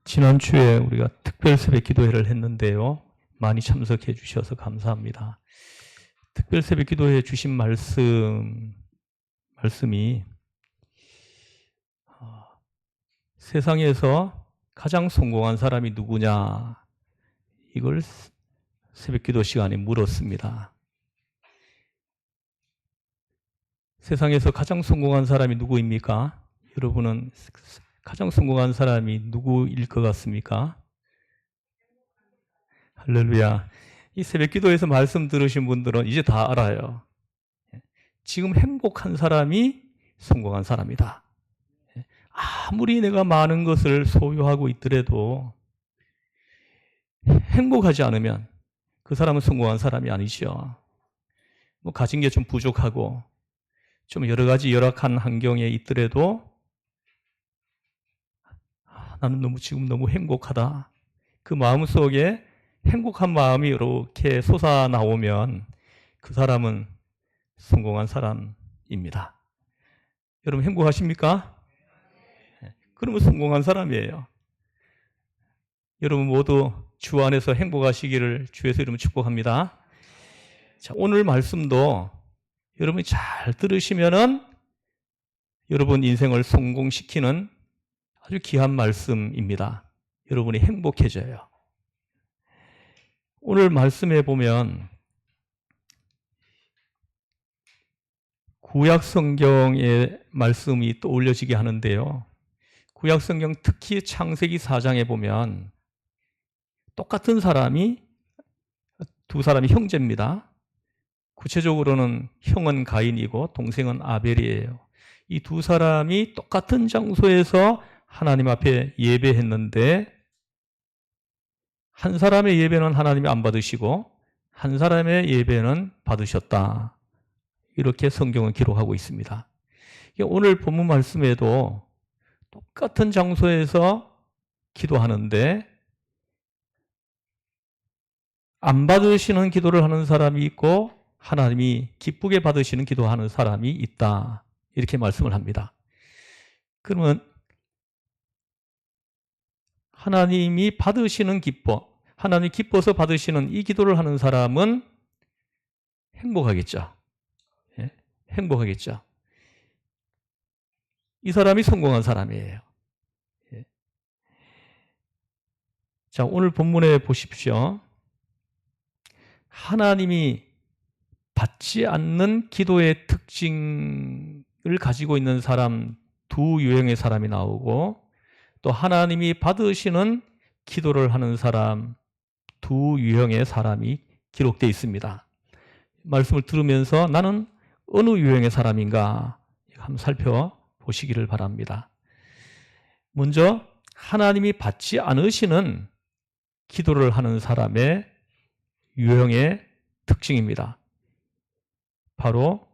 지난주에 우리가 특별 새벽 기도회를 했는데요. 많이 참석해 주셔서 감사합니다. 특별 새벽 기도회 주신 말씀이 세상에서 가장 성공한 사람이 누구냐, 이걸 새벽 기도 시간에 물었습니다. 세상에서 가장 성공한 사람이 누구입니까? 여러분은 가장 성공한 사람이 누구일 것 같습니까? 할렐루야. 이 새벽 기도에서 말씀 들으신 분들은 이제 다 알아요. 지금 행복한 사람이 성공한 사람이다. 아무리 내가 많은 것을 소유하고 있더라도 행복하지 않으면 그 사람은 성공한 사람이 아니죠. 뭐 가진 게 좀 부족하고 좀 여러 가지 열악한 환경에 있더라도 나는 지금 너무 행복하다. 그 마음속에 행복한 마음이 이렇게 솟아나오면 그 사람은 성공한 사람입니다. 여러분 행복하십니까? 그러면 성공한 사람이에요. 여러분 모두 주 안에서 행복하시기를 주에서 이름으로 축복합니다. 자, 오늘 말씀도 여러분이 잘 들으시면은 여러분 인생을 성공시키는 아주 귀한 말씀입니다. 여러분이 행복해져요. 오늘 말씀에 보면 구약 성경의 말씀이 떠올려지게 하는데요. 구약 성경 특히 창세기 4장에 보면 똑같은 사람이 두 사람이 형제입니다. 구체적으로는 형은 가인이고 동생은 아벨이에요. 이 두 사람이 똑같은 장소에서 하나님 앞에 예배했는데 한 사람의 예배는 하나님이 안 받으시고 한 사람의 예배는 받으셨다. 이렇게 성경은 기록하고 있습니다. 오늘 본문 말씀에도 똑같은 장소에서 기도하는데 안 받으시는 기도를 하는 사람이 있고 하나님이 기쁘게 받으시는 기도하는 사람이 있다. 이렇게 말씀을 합니다. 그러면 하나님이 받으시는 하나님이 기뻐서 받으시는 이 기도를 하는 사람은 행복하겠죠. 예? 행복하겠죠. 이 사람이 성공한 사람이에요. 예. 자, 오늘 본문에 보십시오. 하나님이 받지 않는 기도의 특징을 가지고 있는 사람 두 유형의 사람이 나오고 또 하나님이 받으시는 기도를 하는 사람 두 유형의 사람이 기록되어 있습니다. 말씀을 들으면서 나는 어느 유형의 사람인가 한번 살펴보시기를 바랍니다. 먼저 하나님이 받지 않으시는 기도를 하는 사람의 유형의 특징입니다. 바로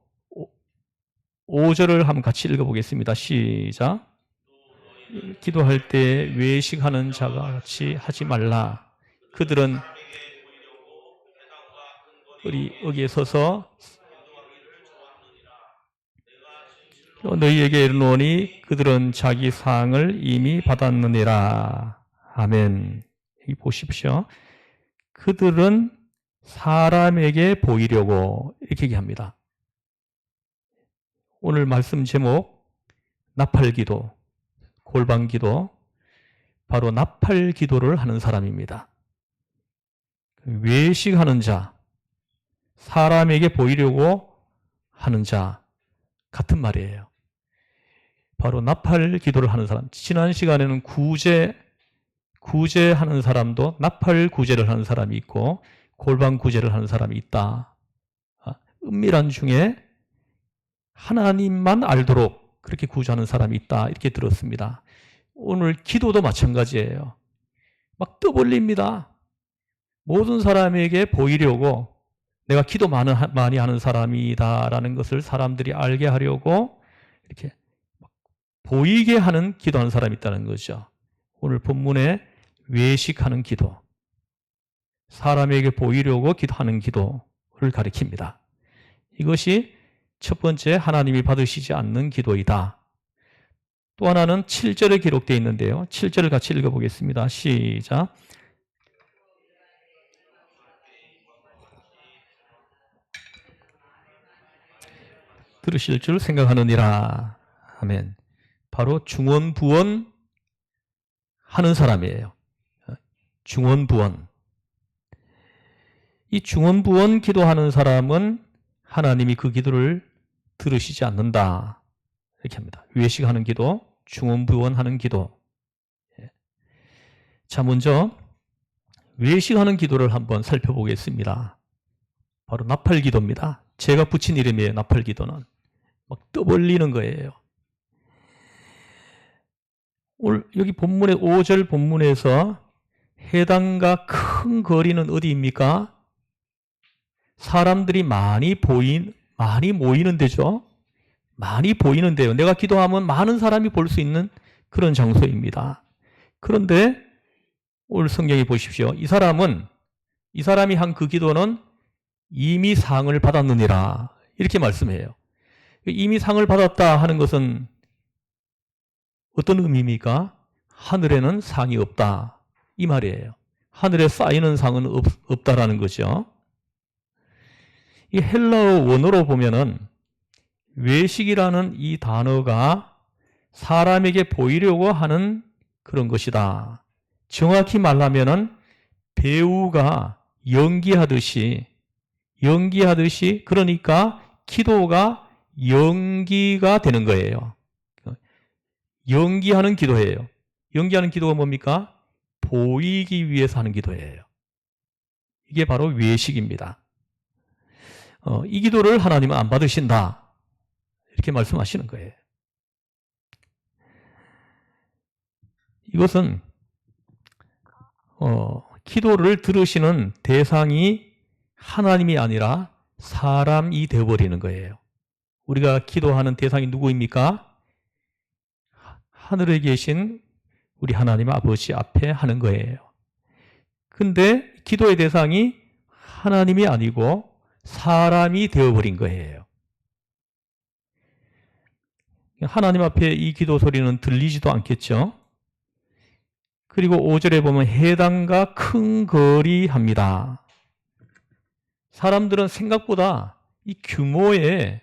5절을 한번 같이 읽어보겠습니다. 시작. 기도할 때 외식하는 자가 같이 하지 말라. 그들은 여기에 서서 너희에게 이르노니 그들은 자기 상을 이미 받았느니라. 아멘. 여기 보십시오. 그들은 사람에게 보이려고 이렇게 얘기합니다. 오늘 말씀 제목 나팔기도, 골방기도, 바로 나팔기도를 하는 사람입니다. 외식하는 자, 사람에게 보이려고 하는 자 같은 말이에요. 바로 나팔기도를 하는 사람. 지난 시간에는 구제하는 사람도 나팔구제를 하는 사람이 있고 골방구제를 하는 사람이 있다. 은밀한 중에 하나님만 알도록 그렇게 구제하는 사람이 있다. 이렇게 들었습니다. 오늘 기도도 마찬가지예요. 막 떠벌립니다. 모든 사람에게 보이려고 내가 기도 많이 하는 사람이다라는 것을 사람들이 알게 하려고 이렇게 보이게 하는 기도하는 사람이 있다는 거죠. 오늘 본문에 외식하는 기도, 사람에게 보이려고 기도하는 기도를 가리킵니다. 이것이 첫 번째 하나님이 받으시지 않는 기도이다. 또 하나는 7절에 기록되어 있는데요. 7절을 같이 읽어보겠습니다. 시작. 들으실 줄 생각하느니라. 아멘. 바로 중원부원 하는 사람이에요. 중원부원. 이 중원부원 기도하는 사람은 하나님이 그 기도를 들으시지 않는다. 이렇게 합니다. 외식하는 기도, 중원부원하는 기도. 자, 먼저 외식하는 기도를 한번 살펴보겠습니다. 바로 나팔기도입니다. 제가 붙인 이름이에요. 나팔기도는. 막 떠벌리는 거예요. 오늘 여기 본문의 5절 본문에서 회당과 큰 거리는 어디입니까? 사람들이 많이 모이는 데죠. 많이 보이는 데요. 내가 기도하면 많은 사람이 볼 수 있는 그런 장소입니다. 그런데 오늘 성경에 보십시오. 이 사람이 한 그 기도는 이미 상을 받았느니라. 이렇게 말씀해요. 이미 상을 받았다 하는 것은 어떤 의미입니까? 하늘에는 상이 없다. 이 말이에요. 하늘에 쌓이는 상은 없다라는 거죠. 이 헬라어 원어로 보면은 외식이라는 이 단어가 사람에게 보이려고 하는 그런 것이다. 정확히 말하면은 배우가 연기하듯이 그러니까 기도가 연기가 되는 거예요. 연기하는 기도예요. 연기하는 기도가 뭡니까? 보이기 위해서 하는 기도예요. 이게 바로 외식입니다. 이 기도를 하나님은 안 받으신다. 이렇게 말씀하시는 거예요. 이것은 기도를 들으시는 대상이 하나님이 아니라 사람이 되어버리는 거예요. 우리가 기도하는 대상이 누구입니까? 하늘에 계신 우리 하나님 아버지 앞에 하는 거예요. 근데 기도의 대상이 하나님이 아니고 사람이 되어버린 거예요. 하나님 앞에 이 기도 소리는 들리지도 않겠죠. 그리고 5절에 보면 회당과 큰 거리 합니다. 사람들은 생각보다 이 규모에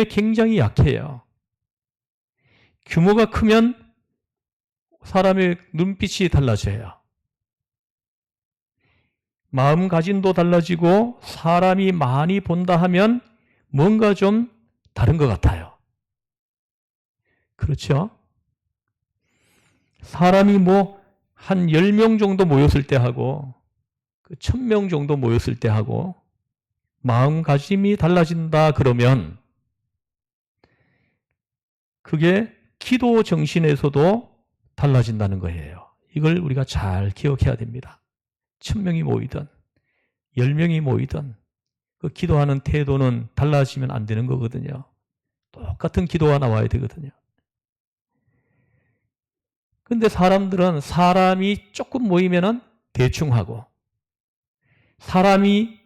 굉장히 약해요. 규모가 크면 사람의 눈빛이 달라져요. 마음가짐도 달라지고 사람이 많이 본다 하면 뭔가 좀 다른 것 같아요. 그렇죠? 사람이 한 10명 정도 모였을 때 하고 1000명 정도 모였을 때 하고 마음가짐이 달라진다 그러면 그게 기도 정신에서도 달라진다는 거예요. 이걸 우리가 잘 기억해야 됩니다. 1000명이 모이든 10명이 모이든 그 기도하는 태도는 달라지면 안 되는 거거든요. 똑같은 기도가 나와야 되거든요. 근데 사람들은 사람이 조금 모이면은 대충 하고 사람이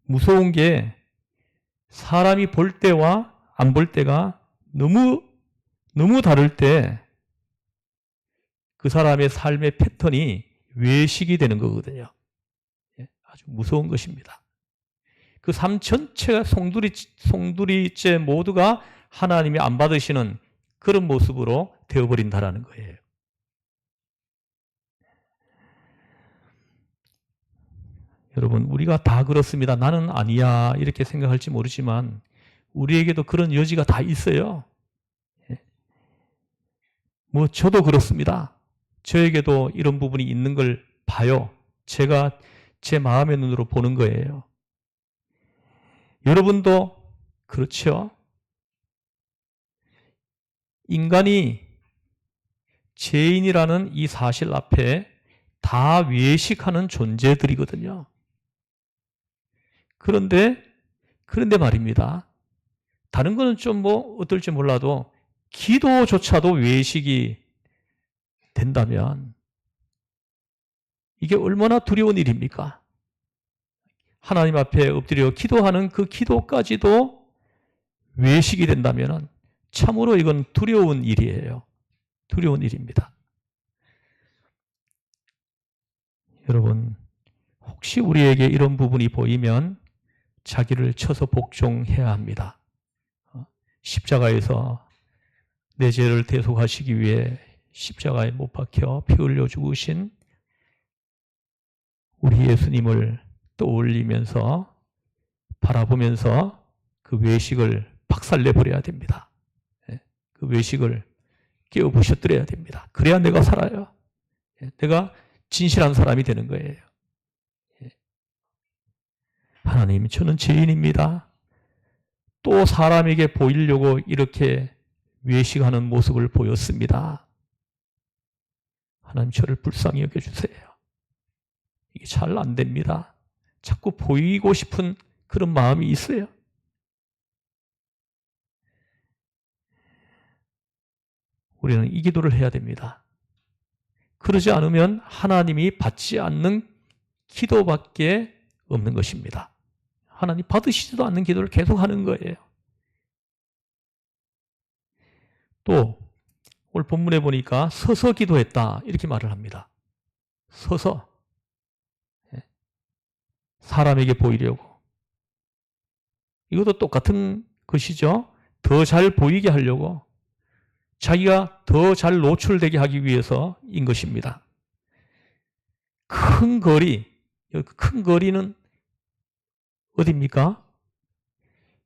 무서운 게 사람이 볼 때와 안 볼 때가 너무 다를 때 그 사람의 삶의 패턴이 외식이 되는 거거든요. 아주 무서운 것입니다. 그 삶 전체가 송두리째 모두가 하나님이 안 받으시는 그런 모습으로 되어버린다라는 거예요. 여러분, 우리가 다 그렇습니다. 나는 아니야 이렇게 생각할지 모르지만 우리에게도 그런 여지가 다 있어요. 저도 그렇습니다. 저에게도 이런 부분이 있는 걸 봐요. 제가 제 마음의 눈으로 보는 거예요. 여러분도 그렇죠? 인간이 죄인이라는 이 사실 앞에 다 외식하는 존재들이거든요. 그런데 말입니다. 다른 거는 좀 어떨지 몰라도 기도조차도 외식이 된다면 이게 얼마나 두려운 일입니까? 하나님 앞에 엎드려 기도하는 그 기도까지도 외식이 된다면 참으로 이건 두려운 일이에요. 두려운 일입니다. 여러분, 혹시 우리에게 이런 부분이 보이면 자기를 쳐서 복종해야 합니다. 십자가에서 내 죄를 대속하시기 위해 십자가에 못 박혀 피 흘려 죽으신 우리 예수님을 떠올리면서 바라보면서 그 외식을 박살내버려야 됩니다. 그 외식을 깨어부셔뜨려야 됩니다. 그래야 내가 살아요. 내가 진실한 사람이 되는 거예요. 하나님, 저는 죄인입니다. 또 사람에게 보이려고 이렇게 외식하는 모습을 보였습니다. 하나님, 저를 불쌍히 여겨주세요. 이게 잘 안 됩니다. 자꾸 보이고 싶은 그런 마음이 있어요. 우리는 이 기도를 해야 됩니다. 그러지 않으면 하나님이 받지 않는 기도밖에 없는 것입니다. 하나님 받으시지도 않는 기도를 계속 하는 거예요. 또 오늘 본문에 보니까 서서 기도했다 이렇게 말을 합니다. 서서 사람에게 보이려고. 이것도 똑같은 것이죠. 더 잘 보이게 하려고. 자기가 더 잘 노출되게 하기 위해서인 것입니다. 큰 거리는 어디입니까?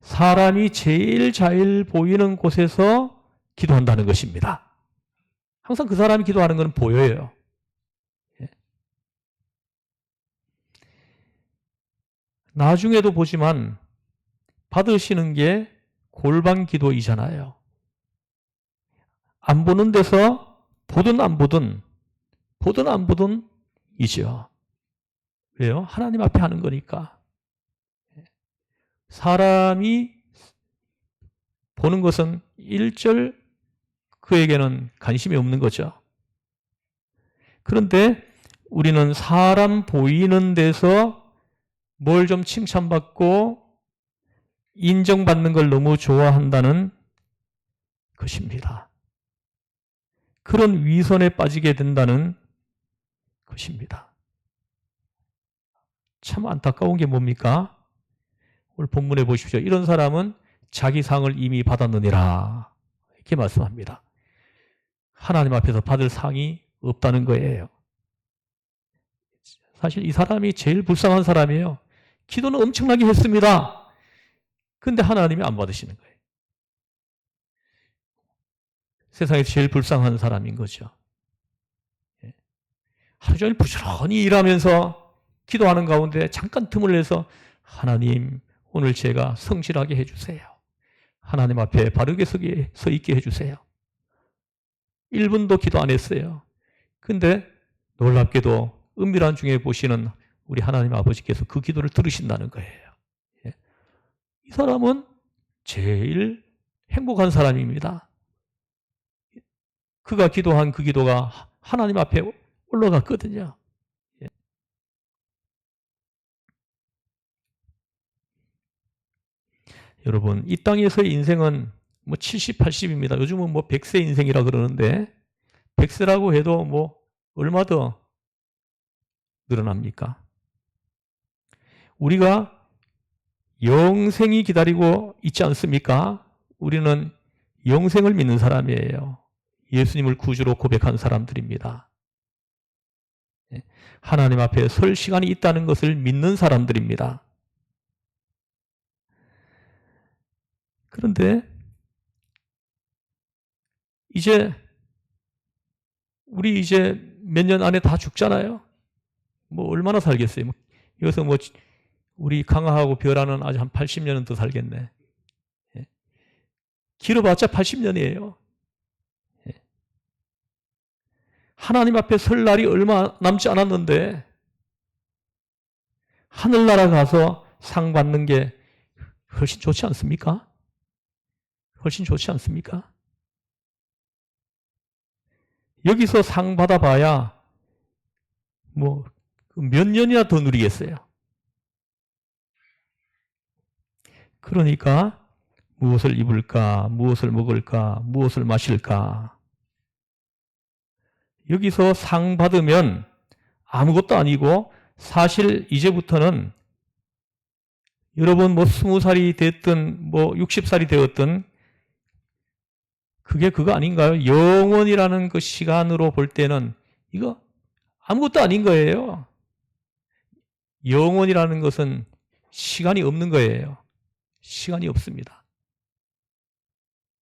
사람이 제일 잘 보이는 곳에서 기도한다는 것입니다. 항상 그 사람이 기도하는 것은 보여요. 나중에도 보지만 받으시는 게 골방 기도이잖아요. 안 보는 데서 보든 안 보든 이죠. 왜요? 하나님 앞에 하는 거니까. 사람이 보는 것은 일절 그에게는 관심이 없는 거죠. 그런데 우리는 사람 보이는 데서 뭘 좀 칭찬받고 인정받는 걸 너무 좋아한다는 것입니다. 그런 위선에 빠지게 된다는 것입니다. 참 안타까운 게 뭡니까? 오늘 본문에 보십시오. 이런 사람은 자기 상을 이미 받았느니라 이렇게 말씀합니다. 하나님 앞에서 받을 상이 없다는 거예요. 사실 이 사람이 제일 불쌍한 사람이에요. 기도는 엄청나게 했습니다. 근데 하나님이 안 받으시는 거예요. 세상에서 제일 불쌍한 사람인 거죠. 하루 종일 부지런히 일하면서 기도하는 가운데 잠깐 틈을 내서 하나님, 오늘 제가 성실하게 해주세요. 하나님 앞에 바르게 서 있게 해주세요. 1분도 기도 안 했어요. 근데 놀랍게도 은밀한 중에 보시는 우리 하나님 아버지께서 그 기도를 들으신다는 거예요. 이 사람은 제일 행복한 사람입니다. 그가 기도한 그 기도가 하나님 앞에 올라갔거든요. 여러분, 이 땅에서의 인생은 뭐 70, 80입니다. 요즘은 뭐 100세 인생이라 그러는데 100세라고 해도 뭐 얼마 더 늘어납니까? 우리가 영생이 기다리고 있지 않습니까? 우리는 영생을 믿는 사람이에요. 예수님을 구주로 고백한 사람들입니다. 하나님 앞에 설 시간이 있다는 것을 믿는 사람들입니다. 그런데 우리 이제 몇 년 안에 다 죽잖아요. 뭐 얼마나 살겠어요? 여기서 뭐 우리 강아하고 별아는 아직 한 80년은 더 살겠네. 길어봤자 80년이에요. 하나님 앞에 설 날이 얼마 남지 않았는데 하늘나라 가서 상 받는 게 훨씬 좋지 않습니까? 훨씬 좋지 않습니까? 여기서 상 받아봐야 뭐 몇 년이나 더 누리겠어요. 그러니까 무엇을 입을까, 무엇을 먹을까, 무엇을 마실까 여기서 상 받으면 아무것도 아니고 사실 이제부터는 여러분 뭐 20살이 됐든 뭐 60살이 되었든 그게 그거 아닌가요? 영원이라는 그 시간으로 볼 때는 이거 아무것도 아닌 거예요. 영원이라는 것은 시간이 없는 거예요. 시간이 없습니다.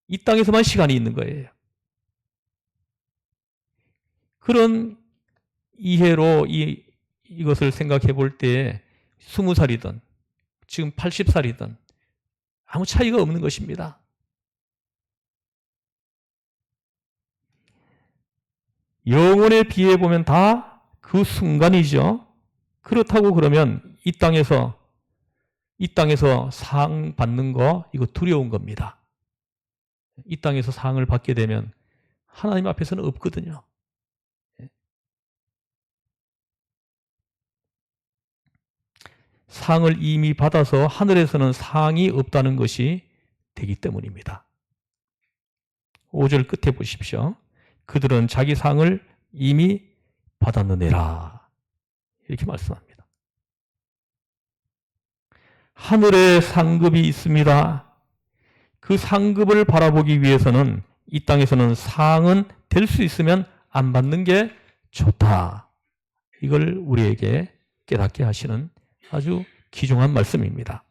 이 땅에서만 시간이 있는 거예요. 그런 이해로 이것을 생각해 볼 때 20살이든 지금 80살이든 아무 차이가 없는 것입니다. 영혼에 비해 보면 다 그 순간이죠. 그렇다고 그러면 이 땅에서 상 받는 거 이거 두려운 겁니다. 이 땅에서 상을 받게 되면 하나님 앞에서는 없거든요. 상을 이미 받아서 하늘에서는 상이 없다는 것이 되기 때문입니다. 5절 끝에 보십시오. 그들은 자기 상을 이미 받았느니라. 이렇게 말씀합니다. 하늘에 상급이 있습니다. 그 상급을 바라보기 위해서는 이 땅에서는 상은 될 수 있으면 안 받는 게 좋다. 이걸 우리에게 깨닫게 하시는 아주 귀중한 말씀입니다.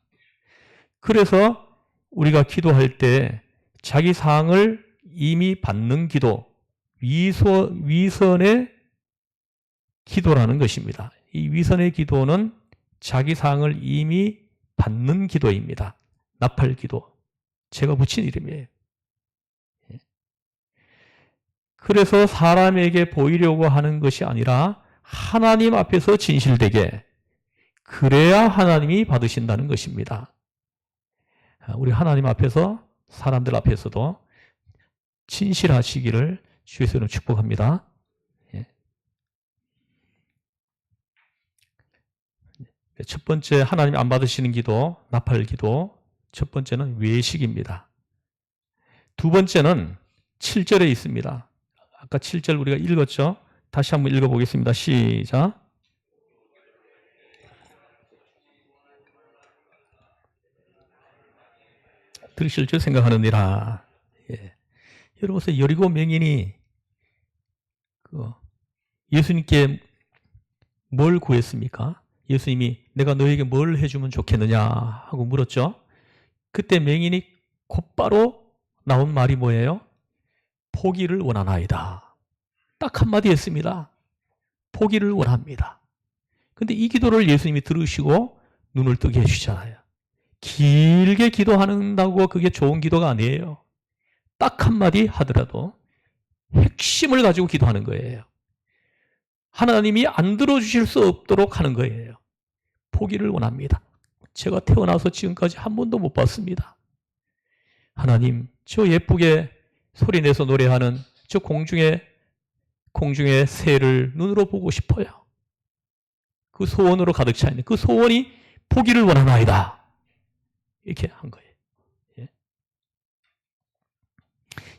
그래서 우리가 기도할 때 자기 상을 이미 받는 기도, 위선의 기도라는 것입니다. 이 위선의 기도는 자기 상을 이미 받는 기도입니다. 나팔 기도. 제가 붙인 이름이에요. 그래서 사람에게 보이려고 하는 것이 아니라 하나님 앞에서 진실되게, 그래야 하나님이 받으신다는 것입니다. 우리 하나님 앞에서, 사람들 앞에서도 진실하시기를 주의 이름으로 축복합니다. 첫 번째, 하나님 안 받으시는 기도, 나팔 기도. 첫 번째는 외식입니다. 두 번째는 7절에 있습니다. 아까 7절 우리가 읽었죠? 다시 한번 읽어보겠습니다. 시작. 들으실 줄 생각하느니라. 예. 여러분, 여리고 맹인이 예수님께 뭘 구했습니까? 예수님이 내가 너에게 뭘 해주면 좋겠느냐 하고 물었죠. 그때 맹인이 곧바로 나온 말이 뭐예요? 포기를 원하나이다. 딱 한마디 했습니다. 포기를 원합니다. 근데 이 기도를 예수님이 들으시고 눈을 뜨게 해주잖아요. 길게 기도한다고 그게 좋은 기도가 아니에요. 딱 한마디 하더라도 핵심을 가지고 기도하는 거예요. 하나님이 안 들어주실 수 없도록 하는 거예요. 포기를 원합니다. 제가 태어나서 지금까지 한 번도 못 봤습니다. 하나님, 저 예쁘게 소리내서 노래하는 저 공중의 새를 눈으로 보고 싶어요. 그 소원으로 가득 차 있는 그 소원이 포기를 원하나이다. 이렇게 한 거예요. 예.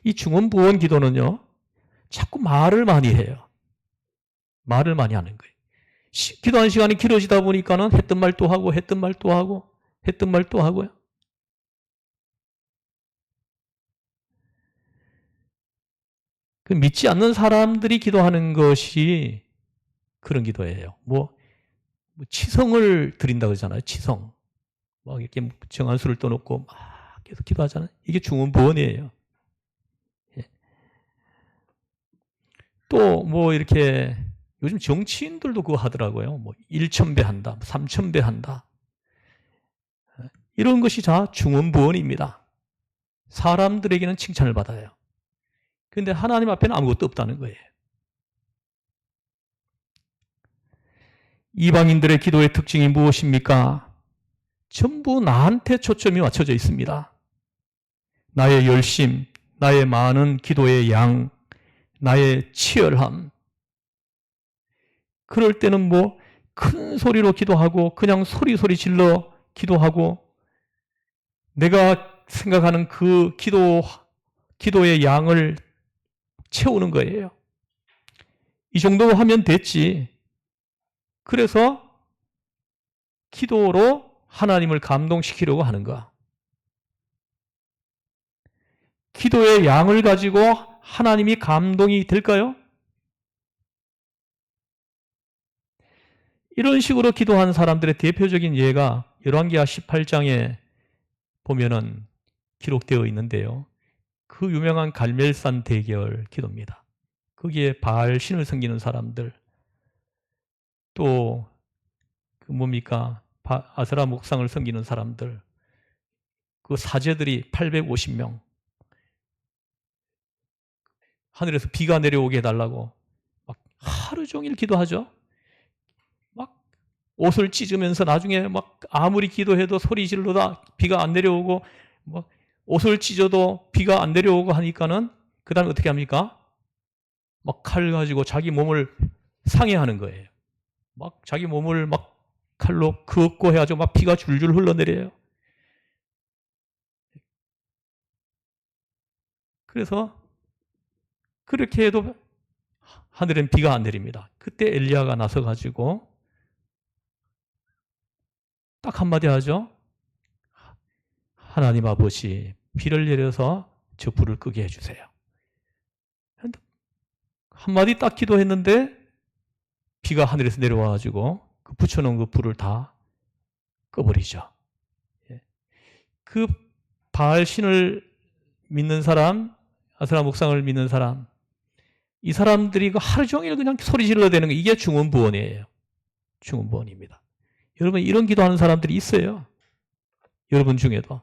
이 중언부언 기도는요, 자꾸 말을 많이 해요. 말을 많이 하는 거예요. 기도하는 시간이 길어지다 보니까는 했던 말 또 하고, 했던 말 또 하고, 했던 말 또 하고요. 그 믿지 않는 사람들이 기도하는 것이 그런 기도예요. 뭐 치성을 드린다 그러잖아요. 치성. 막 이렇게 정한수를 떠놓고 막 계속 기도하잖아요. 이게 중언부언이에요. 예. 또 뭐 이렇게 요즘 정치인들도 그거 하더라고요. 뭐 1,000배 한다, 3,000배 한다. 이런 것이 다 중언부언입니다. 사람들에게는 칭찬을 받아요. 그런데 하나님 앞에는 아무것도 없다는 거예요. 이방인들의 기도의 특징이 무엇입니까? 전부 나한테 초점이 맞춰져 있습니다. 나의 열심, 나의 많은 기도의 양, 나의 치열함. 그럴 때는 뭐 큰 소리로 기도하고 그냥 소리 질러 기도하고 내가 생각하는 그 기도의 양을 채우는 거예요. 이 정도 하면 됐지. 그래서 기도로 하나님을 감동시키려고 하는 거야. 기도의 양을 가지고 하나님이 감동이 될까요? 이런 식으로 기도한 사람들의 대표적인 예가 열왕기하 18장에 보면은 기록되어 있는데요. 그 유명한 갈멜산 대결 기도입니다. 거기에 바알 신을 섬기는 사람들, 또 그 뭡니까? 아세라 목상을 섬기는 사람들, 그 사제들이 850명, 하늘에서 비가 내려오게 해달라고 막 하루 종일 기도하죠. 막 옷을 찢으면서 나중에 막 아무리 기도해도 소리 질러다 비가 안 내려오고, 뭐 옷을 찢어도 비가 안 내려오고 하니까는 그 다음에 어떻게 합니까? 막 칼 가지고 자기 몸을 상해하는 거예요. 막 자기 몸을 막 칼로 그었고 해가지고 막 피가 줄줄 흘러내려요. 그래서 그렇게 해도 하늘엔 비가 안 내립니다. 그때 엘리야가 나서 가지고 딱 한마디 하죠. 하나님 아버지, 비를 내려서 저 불을 끄게 해주세요. 한마디 딱 기도했는데 비가 하늘에서 내려와 가지고 그 붙여놓은 그 불을 다 꺼버리죠. 그 바알 신을 믿는 사람, 아세라 목상을 믿는 사람, 이 사람들이 그 하루 종일 그냥 소리 질러대는 거, 이게 중언부언이에요. 중언부언입니다. 여러분, 이런 기도하는 사람들이 있어요. 여러분 중에도.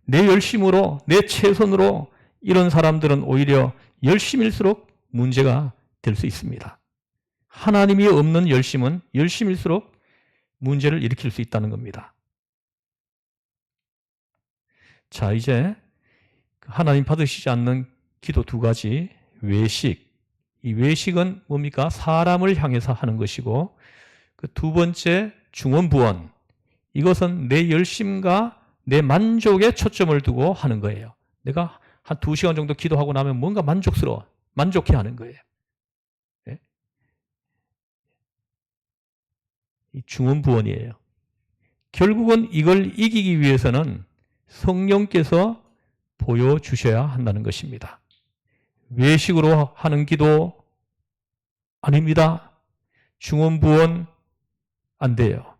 내 열심으로, 내 최선으로 이런 사람들은 오히려 열심일수록 문제가 될 수 있습니다. 하나님이 없는 열심은 열심일수록 문제를 일으킬 수 있다는 겁니다. 자, 이제 하나님 받으시지 않는 기도 두 가지, 외식. 이 외식은 뭡니까? 사람을 향해서 하는 것이고, 그 두 번째 중언부언. 이것은 내 열심과 내 만족에 초점을 두고 하는 거예요. 내가 한 2시간 정도 기도하고 나면 뭔가 만족스러워. 만족해 하는 거예요. 네? 이 중언부언이에요. 결국은 이걸 이기기 위해서는 성령께서 보여주셔야 한다는 것입니다. 외식으로 하는 기도 아닙니다. 중언부언 안 돼요.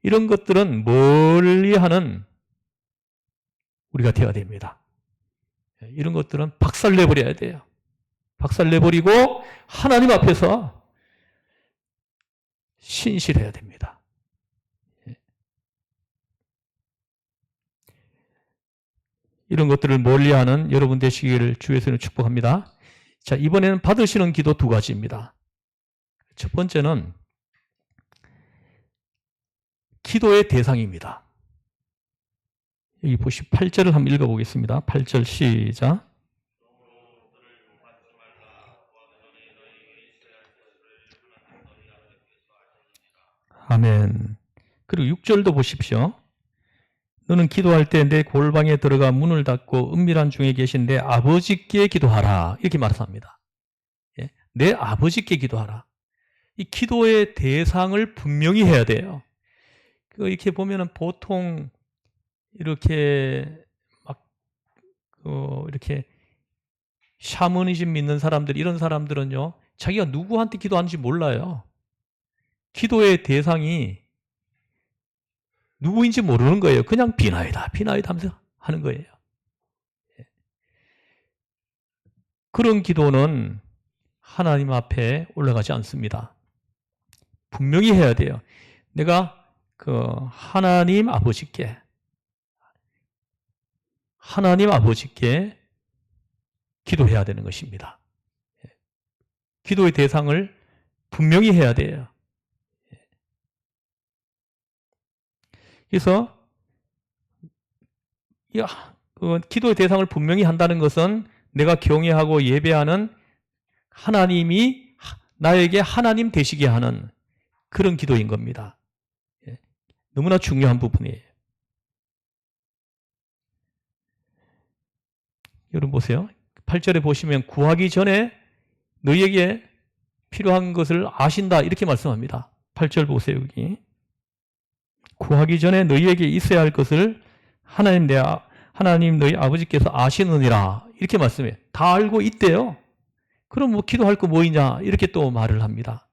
이런 것들은 멀리하는 우리가 되어야 됩니다. 이런 것들은 박살내버려야 돼요. 박살내버리고 하나님 앞에서 신실해야 됩니다. 이런 것들을 멀리하는 여러분 되시기를 주에서는 축복합니다. 자, 이번에는 받으시는 기도 두 가지입니다. 첫 번째는 기도의 대상입니다. 여기 보시 8절을 한번 읽어보겠습니다. 8절 시작. 아멘. 그리고 6절도 보십시오. 너는 기도할 때 내 골방에 들어가 문을 닫고 은밀한 중에 계신 내 아버지께 기도하라. 이렇게 말합니다. 예? 내 아버지께 기도하라. 이 기도의 대상을 분명히 해야 돼요. 이렇게 보면은 보통 이렇게 막 이렇게 샤머니즘 믿는 사람들, 이런 사람들은요, 자기가 누구한테 기도하는지 몰라요. 기도의 대상이 누구인지 모르는 거예요. 그냥 비나이다, 비나이다 하면서 하는 거예요. 그런 기도는 하나님 앞에 올라가지 않습니다. 분명히 해야 돼요. 내가 하나님 아버지께 기도해야 되는 것입니다. 기도의 대상을 분명히 해야 돼요. 그래서 기도의 대상을 분명히 한다는 것은 내가 경외하고 예배하는 하나님이 나에게 하나님 되시게 하는 그런 기도인 겁니다. 너무나 중요한 부분이에요. 여러분 보세요. 8절에 보시면 구하기 전에 너희에게 필요한 것을 아신다 이렇게 말씀합니다. 8절 보세요. 여기 구하기 전에 너희에게 있어야 할 것을 하나님 너희 아버지께서 아시느니라 이렇게 말씀해요. 다 알고 있대요. 그럼 뭐 기도할 거 뭐 있냐 이렇게 또 말을 합니다.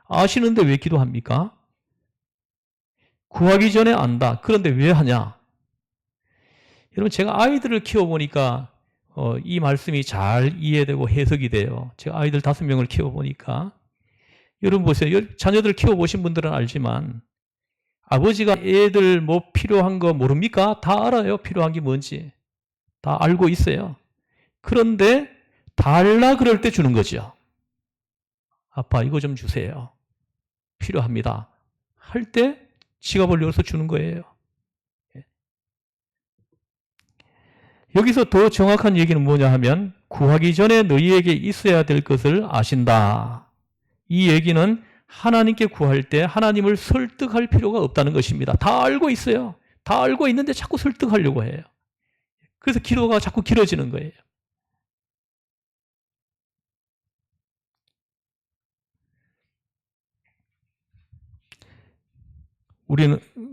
아시는데 왜 기도합니까? 구하기 전에 안다. 그런데 왜 하냐? 여러분 제가 아이들을 키워보니까 이 말씀이 잘 이해되고 해석이 돼요. 제가 아이들 5명을 키워보니까 여러분 보세요. 자녀들 키워보신 분들은 알지만 아버지가 애들 뭐 필요한 거 모릅니까? 다 알아요. 필요한 게 뭔지. 다 알고 있어요. 그런데 달라 그럴 때 주는 거죠. 아빠 이거 좀 주세요. 필요합니다. 할 때 지갑을 열어서 주는 거예요. 여기서 더 정확한 얘기는 뭐냐 하면 구하기 전에 너희에게 있어야 될 것을 아신다. 이 얘기는 하나님께 구할 때 하나님을 설득할 필요가 없다는 것입니다. 다 알고 있어요. 다 알고 있는데 자꾸 설득하려고 해요. 그래서 기도가 자꾸 길어지는 거예요.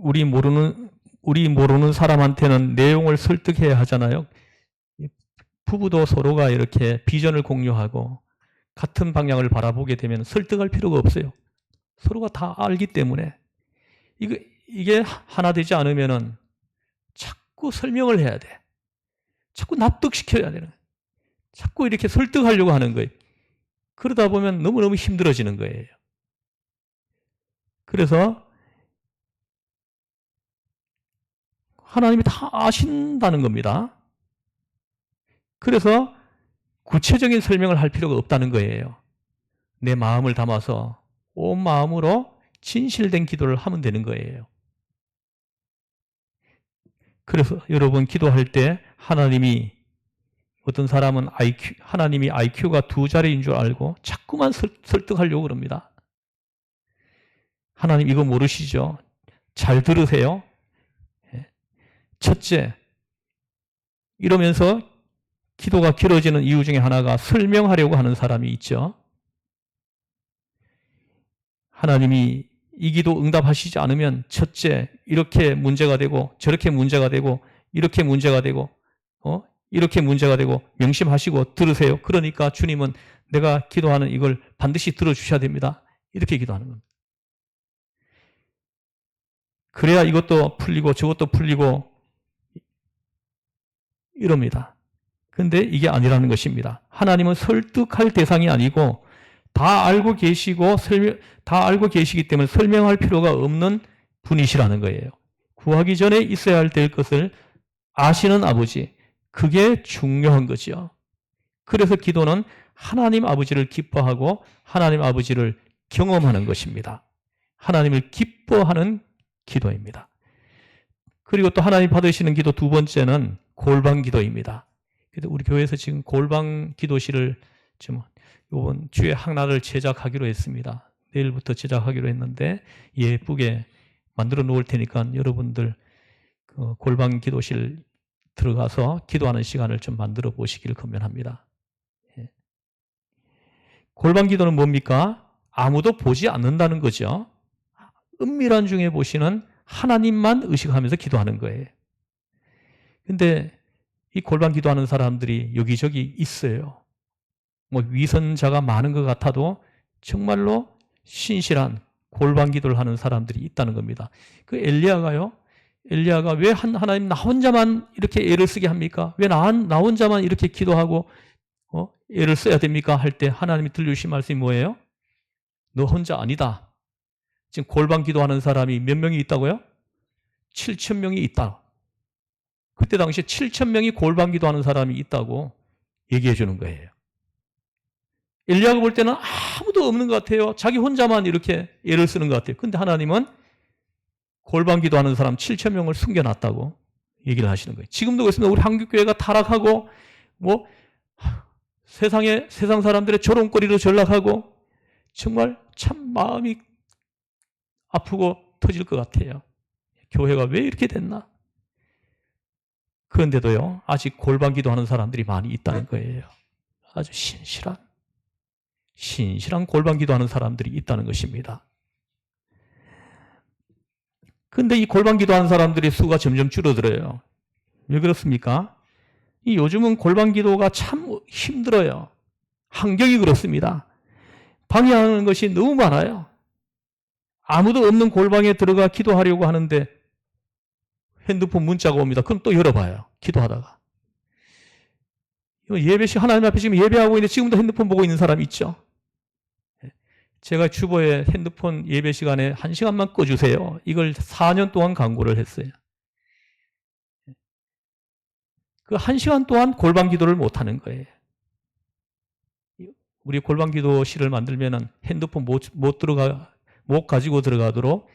우리 모르는 사람한테는 내용을 설득해야 하잖아요. 부부도 서로가 이렇게 비전을 공유하고 같은 방향을 바라보게 되면 설득할 필요가 없어요. 서로가 다 알기 때문에. 이게 하나 되지 않으면은 자꾸 설명을 해야 돼. 자꾸 납득시켜야 되는 거예요. 자꾸 이렇게 설득하려고 하는 거예요. 그러다 보면 너무너무 힘들어지는 거예요. 그래서 하나님이 다 아신다는 겁니다. 그래서 구체적인 설명을 할 필요가 없다는 거예요. 내 마음을 담아서 온 마음으로 진실된 기도를 하면 되는 거예요. 그래서 여러분 기도할 때 하나님이 어떤 사람은 하나님이 IQ가 2자리인 줄 알고 자꾸만 설득하려고 그럽니다. 하나님 이거 모르시죠? 잘 들으세요. 첫째, 이러면서 기도가 길어지는 이유 중에 하나가 설명하려고 하는 사람이 있죠. 하나님이 이 기도 응답하시지 않으면 첫째, 이렇게 문제가 되고 저렇게 문제가 되고 이렇게 문제가 되고 이렇게 문제가 되고 명심하시고 들으세요. 그러니까 주님은 내가 기도하는 이걸 반드시 들어주셔야 됩니다. 이렇게 기도하는 겁니다. 그래야 이것도 풀리고 저것도 풀리고 이럽니다. 근데 이게 아니라는 것입니다. 하나님은 설득할 대상이 아니고 다 알고 계시기 때문에 설명할 필요가 없는 분이시라는 거예요. 구하기 전에 있어야 될 것을 아시는 아버지, 그게 중요한 거죠. 그래서 기도는 하나님 아버지를 기뻐하고 하나님 아버지를 경험하는 것입니다. 하나님을 기뻐하는 기도입니다. 그리고 또 하나님 받으시는 기도 두 번째는 골방 기도입니다. 우리 교회에서 지금 골방 기도실을 좀 이번 주에 하나를 제작하기로 했습니다. 내일부터 제작하기로 했는데 예쁘게 만들어 놓을 테니까 여러분들 그 골방 기도실 들어가서 기도하는 시간을 좀 만들어 보시길 권면합니다. 골방 기도는 뭡니까? 아무도 보지 않는다는 거죠. 은밀한 중에 보시는 하나님만 의식하면서 기도하는 거예요. 근데 이 골방 기도하는 사람들이 여기저기 있어요. 뭐 위선자가 많은 것 같아도 정말로 신실한 골방 기도를 하는 사람들이 있다는 겁니다. 그 엘리야가 왜 하나님 나 혼자만 이렇게 애를 쓰게 합니까? 왜 나 혼자만 이렇게 기도하고 애를 써야 됩니까? 할 때 하나님이 들려주신 말씀이 뭐예요? 너 혼자 아니다. 지금 골방 기도하는 사람이 몇 명이 있다고요? 7,000명이 있다. 그때 당시에 7,000명이 골방 기도하는 사람이 있다고 얘기해 주는 거예요. 엘리야가 볼 때는 아무도 없는 것 같아요. 자기 혼자만 이렇게 애를 쓰는 것 같아요. 근데 하나님은 골방 기도하는 사람 7,000명을 숨겨놨다고 얘기를 하시는 거예요. 지금도 그렇습니다. 우리 한국교회가 타락하고 세상 사람들의 조롱거리로 전락하고 정말 참 마음이 아프고 터질 것 같아요. 교회가 왜 이렇게 됐나? 그런데도요, 아직 골방 기도하는 사람들이 많이 있다는 거예요. 아주 신실한 골방 기도하는 사람들이 있다는 것입니다. 근데 이 골방 기도하는 사람들의 수가 점점 줄어들어요. 왜 그렇습니까? 요즘은 골방 기도가 참 힘들어요. 환경이 그렇습니다. 방해하는 것이 너무 많아요. 아무도 없는 골방에 들어가 기도하려고 하는데 핸드폰 문자가 옵니다. 그럼 또 열어봐요. 기도하다가. 하나님 앞에 지금 예배하고 있는데 지금도 핸드폰 보고 있는 사람 있죠? 제가 주보에 핸드폰 예배 시간에 1시간만 꺼주세요. 이걸 4년 동안 광고를 했어요. 그 1시간 동안 골방 기도를 못하는 거예요. 우리 골방 기도실을 만들면 핸드폰 못 가지고 들어가도록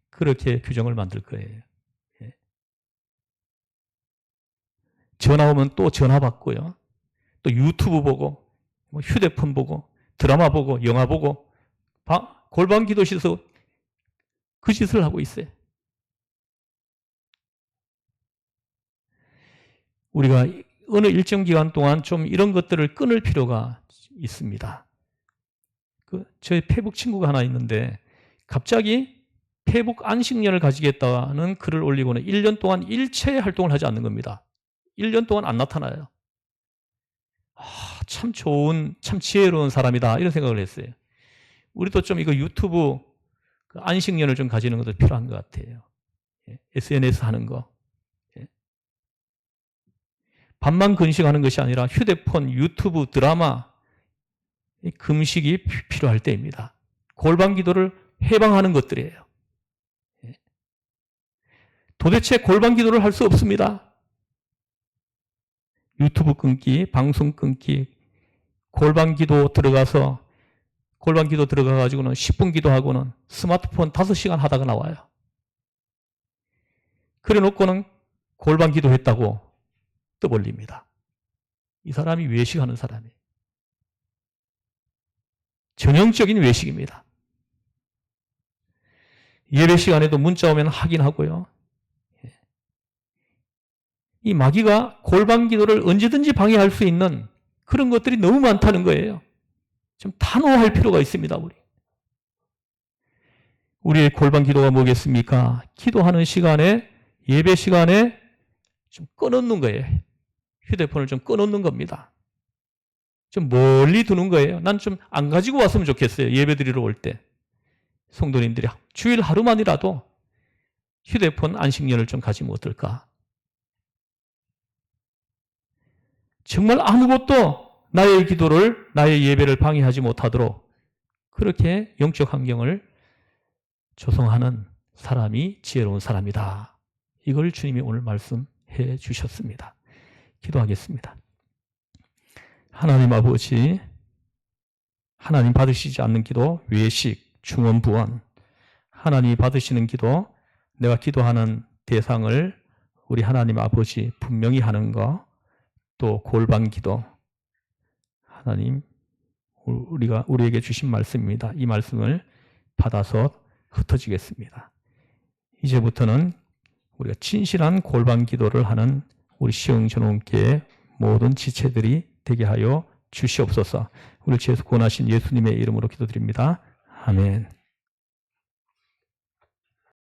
그렇게 규정을 만들 거예요. 전화 오면 또 전화 받고요. 또 유튜브 보고, 휴대폰 보고, 드라마 보고, 영화 보고, 골방 기도실에서 그 짓을 하고 있어요. 우리가 어느 일정 기간 동안 좀 이런 것들을 끊을 필요가 있습니다. 저희 페북 친구가 하나 있는데 갑자기 페북 안식년을 가지겠다는 글을 올리고는 1년 동안 일체 활동을 하지 않는 겁니다. 1년 동안 안 나타나요. 참 좋은, 참 지혜로운 사람이다 이런 생각을 했어요. 우리도 좀 이거 유튜브 안식년을 좀 가지는 것도 필요한 것 같아요. SNS 하는 거. 밤만 금식하는 것이 아니라 휴대폰, 유튜브, 드라마, 금식이 필요할 때입니다. 골방 기도를 해방하는 것들이에요. 도대체 골방 기도를 할 수 없습니다. 유튜브 끊기, 방송 끊기, 골방 기도 들어가가지고는 10분 기도하고는 스마트폰 5시간 하다가 나와요. 그래 놓고는 골방 기도했다고 떠벌립니다. 이 사람이 외식하는 사람이에요. 전형적인 외식입니다. 예배 시간에도 문자 오면 확인하고요. 이 마귀가 골방 기도를 언제든지 방해할 수 있는 그런 것들이 너무 많다는 거예요. 좀 단호할 필요가 있습니다. 우리의 골방 기도가 뭐겠습니까? 기도하는 시간에, 예배 시간에 좀 꺼놓는 거예요. 휴대폰을 좀 꺼놓는 겁니다. 좀 멀리 두는 거예요. 난 좀 안 가지고 왔으면 좋겠어요. 예배 드리러 올 때. 성도님들이 주일 하루만이라도 휴대폰 안식년을 좀 가지면 어떨까? 정말 아무것도 나의 기도를, 나의 예배를 방해하지 못하도록 그렇게 영적 환경을 조성하는 사람이 지혜로운 사람이다. 이걸 주님이 오늘 말씀해 주셨습니다. 기도하겠습니다. 하나님 아버지, 하나님 받으시지 않는 기도, 외식, 중언부언, 하나님이 받으시는 기도, 내가 기도하는 대상을 우리 하나님 아버지 분명히 하는 거, 또 골방 기도, 하나님 우리에게 주신 말씀입니다. 이 말씀을 받아서 흩어지겠습니다. 이제부터는 우리가 진실한 골방 기도를 하는 우리 시흥전원교회 모든 지체들이 되게 하여 주시옵소서. 우리 죄수 구원하신 예수님의 이름으로 기도드립니다. 아멘.